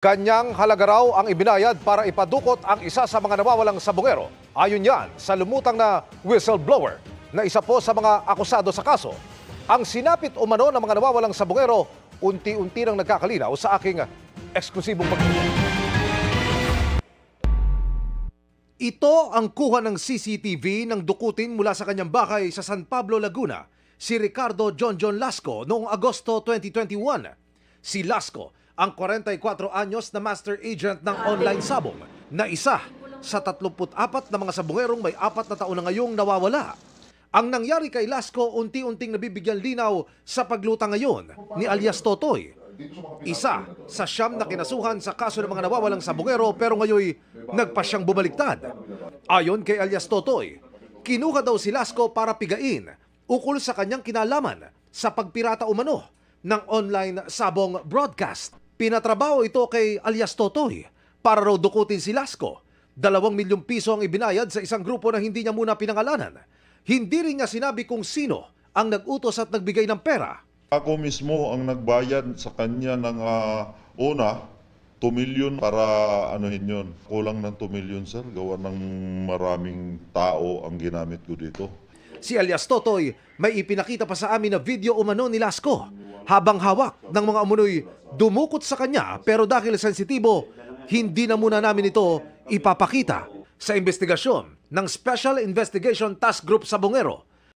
Kanyang halaga raw ang ibinayad para ipadukot ang isa sa mga nawawalang sabongero. Ayon yan sa lumutang na whistleblower na isa po sa mga akusado sa kaso. Ang sinapit umano ng mga nawawalang sabongero unti-unti nang nagkakalinaw sa aking eksklusibong pagtutunan. Ito ang kuha ng CCTV ng dukutin mula sa kanyang bahay sa San Pablo, Laguna, si Ricardo John Lasco noong Agosto 2021. Si Lasco, ang 44 anyos na master agent ng online sabong na isa sa 34 na mga sabongerong may 4 na taon na ngayong nawawala. Ang nangyari kay Lasco unti-unting nabibigyan linaw sa paglutang ngayon ni alias Totoy. Isa sa 9 na kinasuhan sa kaso ng mga nawawalang sabongero pero ngayon nagpa siyang bumaliktad. Ayon kay alias Totoy, kinuha daw si Lasco para pigain ukol sa kanyang kinalaman sa pagpirata umano ng online sabong broadcast. Pinatrabaho ito kay alias Totoy para raw dukutin si Lasco. 2 milyong piso ang ibinayad sa isang grupo na hindi niya muna pinangalanan. Hindi rin niya sinabi kung sino ang nag-utos at nagbigay ng pera. Ako mismo ang nagbayad sa kanya ng una, 2 million para anuhin yun. Kulang ng 2 million, sir. Gawa ng maraming tao ang ginamit ko dito. Si alias Totoy may ipinakita pa sa amin na video umano ni Lasco habang hawak ng mga umunoy dumukot sa kanya, pero dahil sensitibo, hindi na muna namin ito ipapakita. Sa investigasyon ng Special Investigation Task Group Sabongero,